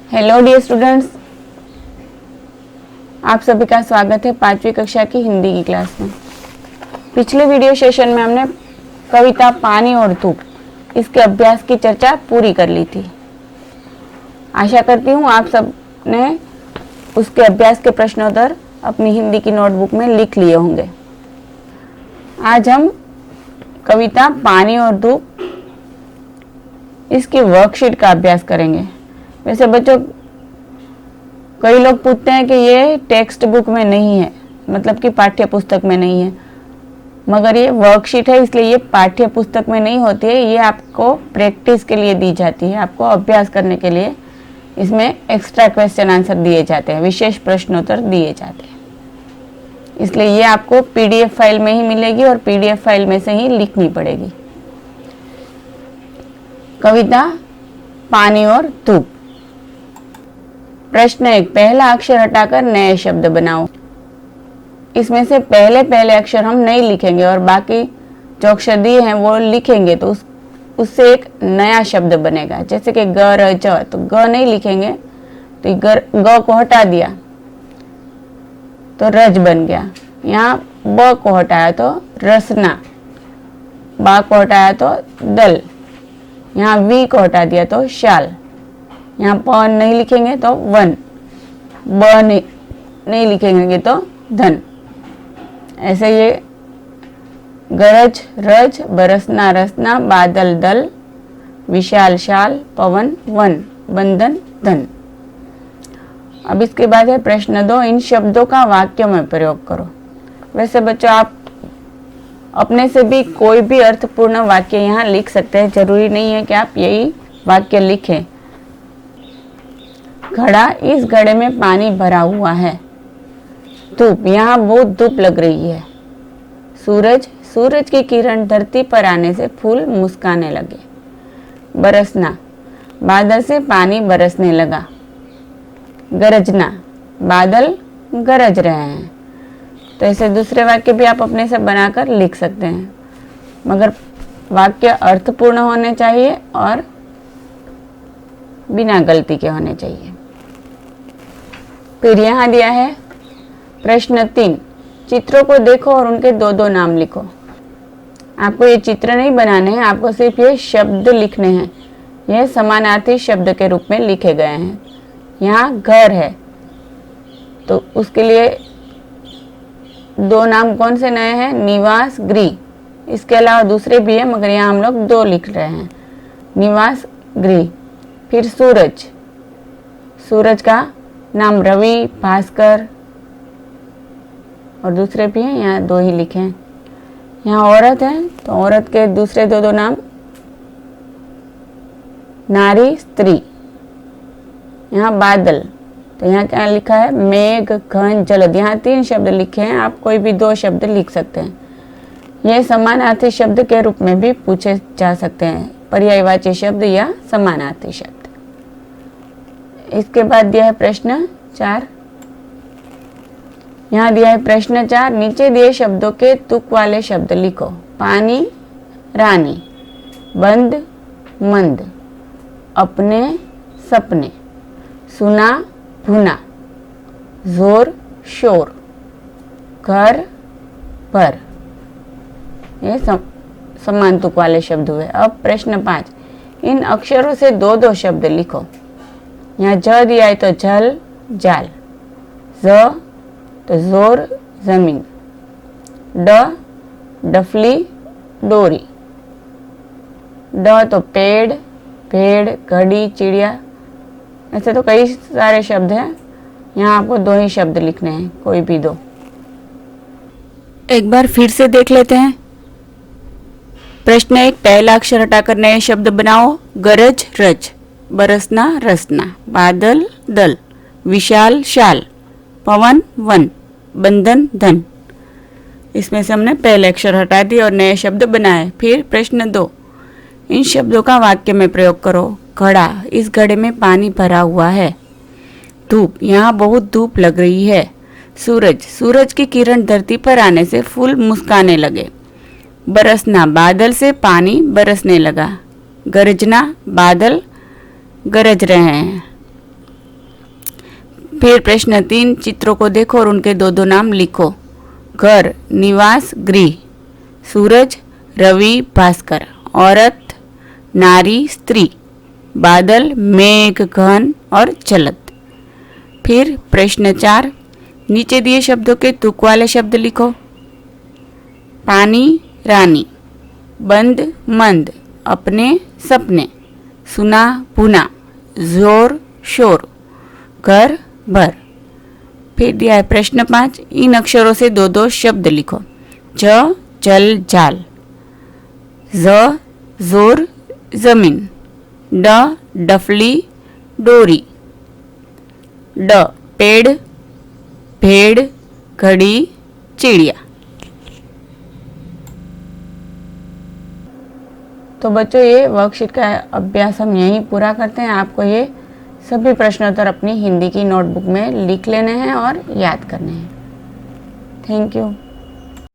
Hello dear students, आप सभी का स्वागत है 5वीं कक्षा की हिंदी की क्लास में। पिछले वीडियो सेशन में हमने कविता पानी और धूप इसके अभ्यास की चर्चा पूरी कर ली थी। आशा करती हूँ आप सब ने उसके अभ्यास के प्रश्नोत्तर अपनी हिंदी की नोटबुक में लिख लिए होंगे। आज हम कविता पानी और धूप इसकी वर्कशीट का अभ्यास करेंगे। वैसे बच्चों, कई लोग पूछते हैं कि ये टेक्स्ट बुक में नहीं है, मतलब कि पाठ्य पुस्तक में नहीं है, मगर ये वर्कशीट है, इसलिए ये पाठ्य पुस्तक में नहीं होती है। ये आपको प्रैक्टिस के लिए दी जाती है, आपको अभ्यास करने के लिए इसमें एक्स्ट्रा क्वेश्चन आंसर दिए जाते हैं, विशेष प्रश्नोत्तर दिए जाते हैं। इसलिए ये आपको पीडीएफ फाइल में ही मिलेगी और पीडीएफ फाइल में से ही लिखनी पड़ेगी। कविता पानी और धूप। प्रश्न 1, पहला अक्षर हटाकर नए शब्द बनाओ। इसमें से पहले अक्षर हम नहीं लिखेंगे और बाकी जो अक्षर दिए हैं वो लिखेंगे, तो उससे एक नया शब्द बनेगा। जैसे कि ग र ज, तो ग नहीं लिखेंगे, तो ग को हटा दिया तो रज बन गया। यहाँ ब को हटाया तो रसना, बा को हटाया तो दल, यहाँ वी को हटा दिया तो शाल, यहाँ प नहीं लिखेंगे तो वन, ब नहीं लिखेंगे तो धन। ऐसे ये गरज रज, बरसना रसना, बादल दल, विशाल शाल, पवन वन, बंधन धन। अब इसके बाद है प्रश्न 2, इन शब्दों का वाक्यों में प्रयोग करो। वैसे बच्चों, आप अपने से भी कोई भी अर्थपूर्ण वाक्य यहाँ लिख सकते हैं, जरूरी नहीं है कि आप यही वाक्य लिखें। घड़ा, इस घड़े में पानी भरा हुआ है। धूप, यहाँ बहुत धूप लग रही है। सूरज, सूरज की किरण धरती पर आने से फूल मुस्काने लगे। बरसना, बादल से पानी बरसने लगा। गरजना, बादल गरज रहे हैं। तो ऐसे दूसरे वाक्य भी आप अपने से बनाकर लिख सकते हैं, मगर वाक्य अर्थपूर्ण होने चाहिए और बिना गलती के होने चाहिए। फिर यहाँ दिया है प्रश्न 3, चित्रों को देखो और उनके 2-2 नाम लिखो। आपको ये चित्र नहीं बनाने हैं, आपको सिर्फ ये शब्द लिखने हैं। यह समानार्थी शब्द के रूप में लिखे गए हैं। यहाँ घर है तो उसके लिए 2 नाम कौन से नए हैं? निवास, गृह। इसके अलावा दूसरे भी हैं, मगर यहाँ हम लोग 2 लिख रहे हैं, निवास गृह। फिर सूरज, सूरज का नाम रवि, भास्कर और दूसरे भी हैं, यहाँ 2 ही लिखे हैं। यहाँ औरत है तो औरत के दूसरे 2 नाम नारी, स्त्री। यहाँ बादल, तो यहाँ क्या लिखा है? मेघ, घन, जलद। यहाँ 3 शब्द लिखे हैं, आप कोई भी 2 शब्द लिख सकते हैं। ये समानार्थी शब्द के रूप में भी पूछे जा सकते हैं, पर्यायवाची शब्द या समानार्थी शब्द। इसके बाद दिया है प्रश्न 4। यहाँ दिया है प्रश्न 4, नीचे दिए शब्दों के तुक वाले शब्द लिखो। पानी, रानी, बंद, मंद, अपने, सपने, सुना, भुना, जोर, शोर, घर, पर। ये समान तुक वाले शब्द हुए। अब प्रश्न 5, इन अक्षरों से 2-2 शब्द लिखो। यहाँ ज दिया है तो जल, जाल, ज तो जोर, जमीन, ड डफली, डोरी, ड तो पेड़, भेड़, घड़ी, चिड़िया। ऐसे तो कई सारे शब्द हैं, यहाँ आपको 2 ही शब्द लिखने हैं, कोई भी 2। एक बार फिर से देख लेते हैं। प्रश्न 1, पहला अक्षर हटाकर नए शब्द बनाओ। गरज, रज, बरसना, रसना, बादल, दल, विशाल, शाल, पवन, वन, बंधन, धन। इसमें से हमने पहले अक्षर हटा दिए और नए शब्द बनाए। फिर प्रश्न 2, इन शब्दों का वाक्य में प्रयोग करो। घड़ा, इस घड़े में पानी भरा हुआ है। धूप, यहाँ बहुत धूप लग रही है। सूरज, सूरज की किरण धरती पर आने से फूल मुस्काने लगे। बरसना, बादल से पानी बरसने लगा। गरजना, बादल गरज रहे हैं। फिर प्रश्न 3, चित्रों को देखो और उनके दो दो नाम लिखो। घर, निवास, गृह। सूरज, रवि, भास्कर। औरत, नारी, स्त्री। बादल, मेघ, घन और जलद। फिर प्रश्न 4, नीचे दिए शब्दों के तुक वाले शब्द लिखो। पानी, रानी। बंद, मंद। अपने, सपने। सुना, भुना। जोर, शोर। घर, भर। फिर दिया है प्रश्न 5, इन अक्षरों से दो दो शब्द लिखो। ज, जल, जाल। ज, जोर, जमीन। ड, डफली, डोरी। ड, पेड़, भेड़, घड़ी, चिड़िया। तो बच्चों, ये वर्कशीट का अभ्यास हम यहीं पूरा करते हैं। आपको ये सभी प्रश्नोत्तर अपनी हिंदी की नोटबुक में लिख लेने हैं और याद करने हैं। Thank you.